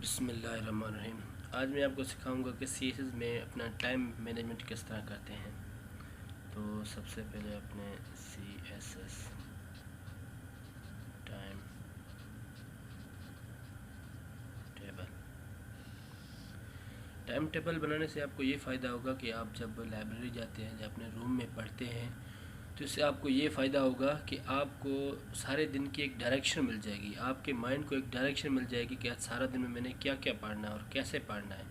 بسم اللہ الرحمن الرحیم۔ آج میں آپ کو سکھاؤں گا کہ سی ایس ایس میں اپنا ٹائم مینجمنٹ کس طرح کرتے ہیں۔ تو سب سے پہلے اپنے C S S time table بنانے سے آپ کو یہ فائدہ ہوگا کہ آپ جب لائبریری جاتے ہیں یا اپنے روم میں پڑھتے ہیں تو اس سے آپ کو یہ فائدہ ہوگا کہ آپ کو سارے دن کی ایک ڈائریکشن مل جائے گی، آپ کے مائنڈ کو ایک ڈائریکشن مل جائے گی کہ آج سارا دن میں نے کیا کیا پڑھنا ہے اور کیسے پڑھنا ہے،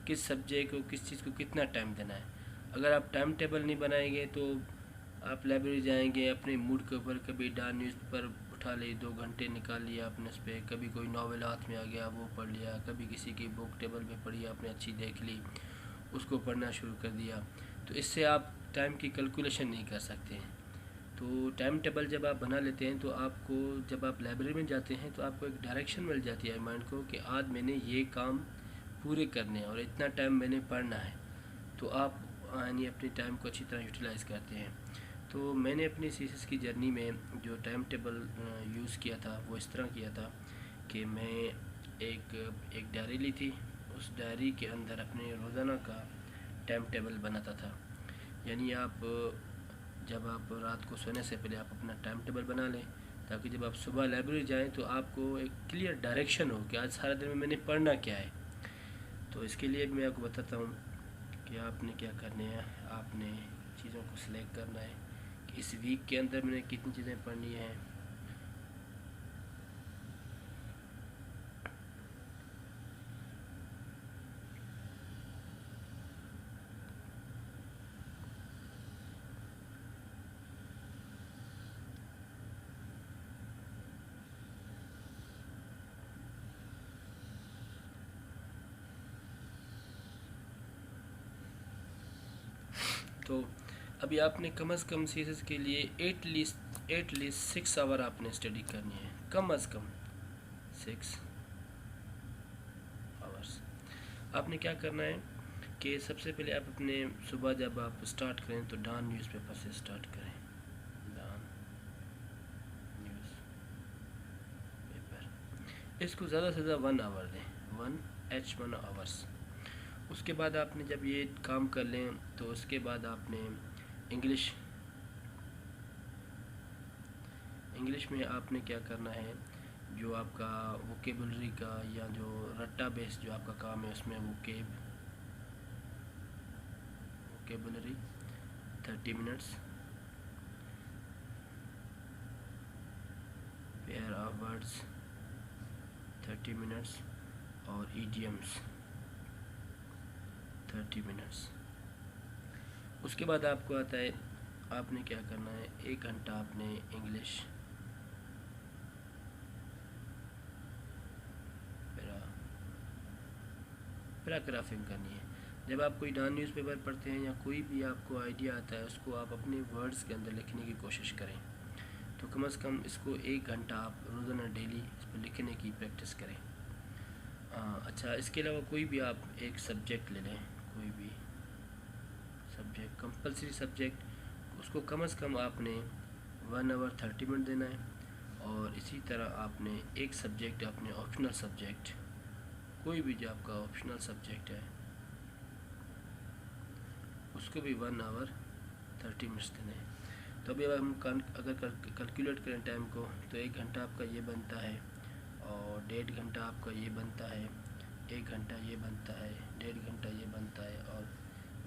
کس سبجیکٹ کو کس چیز کو کتنا ٹائم دینا ہے۔ اگر آپ ٹائم ٹیبل نہیں بنائیں گے تو آپ لائبریری جائیں گے اپنے موڈ کے اوپر، کبھی نیوز پیپر اٹھا لی 2 گھنٹے نکال لیا آپ نے اس پہ، کبھی کوئی ناول ہاتھ میں آ گیا وہ پڑھ لیا، کبھی کسی کی بک ٹیبل پہ پڑھی آپ نے اچھی دیکھ لی اس کو پڑھنا شروع کر دیا، تو اس سے آپ ٹائم کی کیلکولیشن نہیں کر سکتے ہیں۔ تو ٹائم ٹیبل جب آپ بنا لیتے ہیں تو آپ کو جب آپ لائبریری میں جاتے ہیں تو آپ کو ایک ڈائریکشن مل جاتی ہے مائنڈ کو کہ آج میں نے یہ کام پورے کرنے ہیں اور اتنا ٹائم میں نے پڑھنا ہے، تو آپ یعنی اپنے ٹائم کو اچھی طرح یوٹیلائز کرتے ہیں۔ تو میں نے اپنی سی ایس ایس کی جرنی میں جو ٹائم ٹیبل یوز کیا تھا وہ اس طرح کیا تھا کہ میں ایک ڈائری لی تھی، اس ڈائری کے اندر اپنے روزانہ کا ٹائم ٹیبل بناتا تھا۔ یعنی آپ جب آپ رات کو سونے سے پہلے آپ اپنا ٹائم ٹیبل بنا لیں تاکہ جب آپ صبح لائبریری جائیں تو آپ کو ایک کلیئر ڈائریکشن ہو کہ آج سارا دن میں نے پڑھنا کیا ہے۔ تو اس کے لیے میں آپ کو بتاتا ہوں کہ آپ نے کیا کرنا ہے۔ آپ نے چیزوں کو سلیکٹ کرنا ہے کہ اس ویک کے اندر میں نے کتنی چیزیں پڑھنی ہیں۔ تو ابھی آپ نے کم از کم سی ایس ایس کے لیے ایٹ لیسٹ 6 آور آپ نے اسٹڈی کرنی ہے، کم از کم 6 آورس۔ آپ نے کیا کرنا ہے کہ سب سے پہلے آپ اپنے صبح جب آپ اسٹارٹ کریں تو ڈان نیوز پیپر سے اسٹارٹ کریں، ڈان نیوز پیپر، اس کو زیادہ سے زیادہ 1 آور دیں، 1 آورس۔ اس کے بعد آپ نے جب یہ کام کر لیں تو اس کے بعد آپ نے انگلش میں آپ نے کیا کرنا ہے، جو آپ کا ووکیبلری کا یا جو رٹا بیس جو آپ کا کام ہے اس میں vocabulary 30 minutes, pair of words 30 minutes اور ایڈیمس 30 منٹس۔ اس کے بعد آپ کو آتا ہے آپ نے کیا کرنا ہے، 1 گھنٹہ آپ نے انگلش پیراگرافنگ کرنی ہے۔ جب آپ کوئی ڈان نیوز پیپر پڑھتے ہیں یا کوئی بھی آپ کو آئیڈیا آتا ہے اس کو آپ اپنے ورڈز کے اندر لکھنے کی کوشش کریں، تو کم از کم اس کو 1 گھنٹہ آپ روزانہ ڈیلی اس پہ لکھنے کی پریکٹس کریں۔ اچھا، اس کے علاوہ کوئی بھی آپ ایک سبجیکٹ لے لیں، کوئی بھی سبجیکٹ کمپلسری سبجیکٹ، اس کو کم از کم آپ نے 1 آور 30 منٹ دینا ہے، اور اسی طرح آپ نے ایک سبجیکٹ اپنے آپشنل سبجیکٹ، کوئی بھی جو آپ کا آپشنل سبجیکٹ ہے اس کو بھی 1 آور 30 منٹس دینے ہیں۔ تو ابھی ہم اگر کیلکولیٹ کریں ٹائم کو تو 1 گھنٹہ آپ کا یہ بنتا ہے، اور 1.5 گھنٹہ آپ کا یہ بنتا ہے، 1 گھنٹہ یہ بنتا ہے، 1.5 گھنٹہ یہ بنتا ہے، اور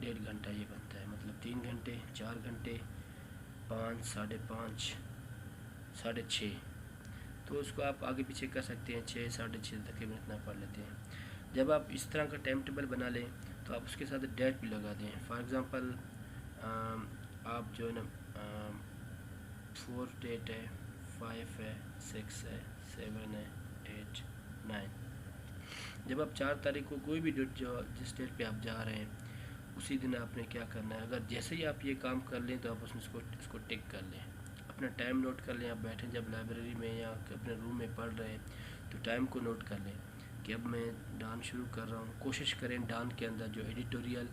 1.5 گھنٹہ یہ بنتا ہے، مطلب 3 گھنٹے، 4 گھنٹے، 5، 5.5، 6.5۔ تو اس کو آپ آگے پیچھے کر سکتے ہیں، 6، 6.5 تقریباً اتنا پڑھ لیتے ہیں۔ جب آپ اس طرح کا ٹائم ٹیبل بنا لیں تو آپ اس کے ساتھ ڈیٹ بھی لگا دیں۔ فار ایگزامپل آپ جو ہے نا 4 ڈیٹ ہے، 5 ہے، 6 ہے، 7 ہے، 8، 9۔ جب آپ 4 تاریخ کو کوئی بھی ڈیٹ جس ڈیٹ پہ آپ جا رہے ہیں اسی دن آپ نے کیا کرنا ہے، اگر جیسے ہی آپ یہ کام کر لیں تو آپ اس کو ٹک کر لیں، اپنا ٹائم نوٹ کر لیں۔ آپ بیٹھیں جب لائبریری میں یا اپنے روم میں پڑھ رہے ہیں تو ٹائم کو نوٹ کر لیں کہ اب میں ڈان شروع کر رہا ہوں۔ کوشش کریں ڈان کے اندر جو ایڈیٹوریل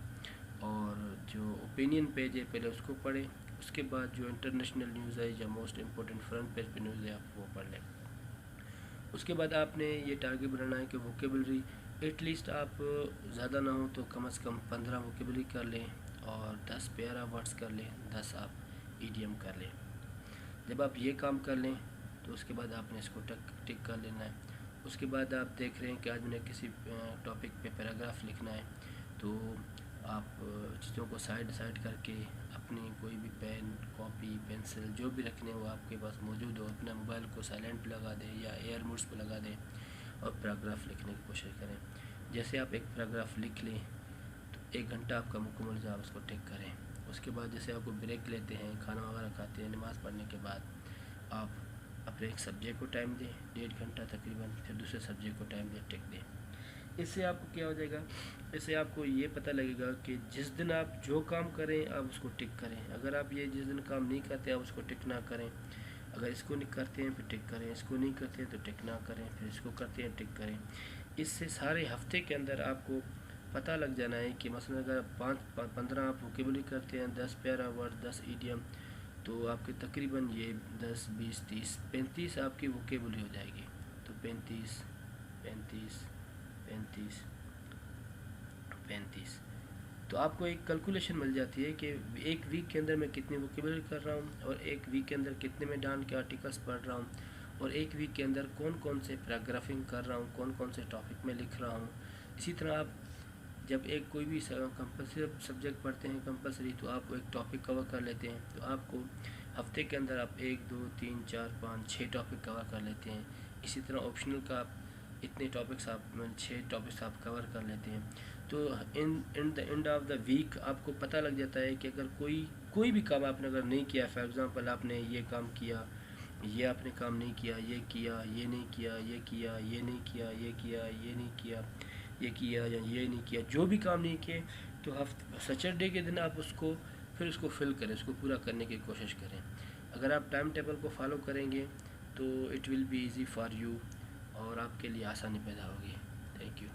اور جو اوپینین پیج ہے پہلے اس کو پڑھیں، اس کے بعد جو انٹرنیشنل نیوز ہے یا موسٹ امپورٹنٹ فرنٹ پیج پہ نیوز ہے آپ وہ پڑھ لیں۔ اس کے بعد آپ نے یہ ٹارگیٹ بنانا ہے کہ ووکیبلری ایٹ لیسٹ آپ زیادہ نہ ہو تو کم از کم 15 ووکیبلری کر لیں اور 10 پیرا ورڈس کر لیں، 10 آپ ایڈیم کر لیں۔ جب آپ یہ کام کر لیں تو اس کے بعد آپ نے اس کو ٹک کر لینا ہے۔ اس کے بعد آپ دیکھ رہے ہیں کہ آج میں نے کسی ٹاپک پہ پیراگراف لکھنا ہے، تو آپ چیزوں کو سائڈ کر کے اپنی کوئی بھی پین، کاپی، پینسل جو بھی رکھنے وہ آپ کے پاس موجود ہو، اپنا موبائل کو سائلنٹ پہ لگا دیں یا ایئر موڈس پہ لگا دیں اور پیراگراف لکھنے کی کوشش کریں۔ جیسے آپ ایک پیراگراف لکھ لیں تو 1 گھنٹہ آپ کا مکمل جو آپ اس کو ٹک کریں۔ اس کے بعد جیسے آپ کو بریک لیتے ہیں، کھانا وغیرہ کھاتے ہیں، نماز پڑھنے کے بعد آپ اپنے ایک سبجیکٹ کو ٹائم دیں 1.5 گھنٹہ تقریباً، پھر دوسرے سبجیکٹ کو ٹائم دیں، ٹک دیں۔ اس سے آپ کو کیا ہو جائے گا، اس سے آپ کو یہ پتہ لگے گا کہ جس دن آپ جو کام کریں آپ اس کو ٹک کریں۔ اگر آپ یہ جس دن کام نہیں کرتے آپ اس کو ٹک نہ کریں، اگر اس کو نہیں کرتے ہیں پھر ٹک کریں، اس کو نہیں کرتے ہیں تو ٹک نہ کریں، پھر اس کو کرتے ہیں ٹک کریں۔ اس سے سارے ہفتے کے اندر آپ کو پتہ لگ جانا ہے کہ مثلا اگر 15 آپ ووکیبلری کرتے ہیں، 10 پیرا ورڈ، 10 ایڈیم، تو آپ کے تقریباً یہ 10 20 30 35 آپ کی ووکیبلری ہو جائے گی۔ تو 35 35 35 35 تو آپ کو ایک کیلکولیشن مل جاتی ہے کہ ایک ویک کے اندر میں کتنی ووکیبلری کر رہا ہوں، اور ایک ویک کے اندر کتنے میں ڈان کے آرٹیکلس پڑھ رہا ہوں، اور ایک ویک کے اندر کون کون سے پیراگرافنگ کر رہا ہوں، کون کون سے ٹاپک میں لکھ رہا ہوں۔ اسی طرح آپ جب ایک کوئی بھی کمپلسری سبجیکٹ پڑھتے ہیں کمپلسری، تو آپ ایک ٹاپک کور کر لیتے ہیں، تو آپ کو ہفتے کے اندر آپ 1 2 3 4 5 6 ٹاپک کور کر لیتے ہیں۔ اسی طرح آپشنل کا آپ اتنے ٹاپکس آپ 6 ٹاپکس آپ کور کر لیتے ہیں۔ تو in the end of the week آپ کو پتہ لگ جاتا ہے کہ اگر کوئی بھی کام آپ نے اگر نہیں کیا، فار ایگزامپل آپ نے یہ کام کیا، یہ آپ نے کام نہیں کیا، یہ کیا، یہ نہیں کیا، یہ کیا، یہ نہیں کیا، یہ کیا، یہ نہیں کیا، یہ کیا یا یہ نہیں کیا، جو بھی کام نہیں کیے، تو سیٹرڈے کے دن آپ اس کو پھر اس کو فل کریں، اس کو پورا کرنے کی کوشش کریں۔ اگر آپ ٹائم ٹیبل کو فالو کریں گے تو it will be easy for you, اور آپ کے لیے آسانی پیدا ہوگی۔ Thank you.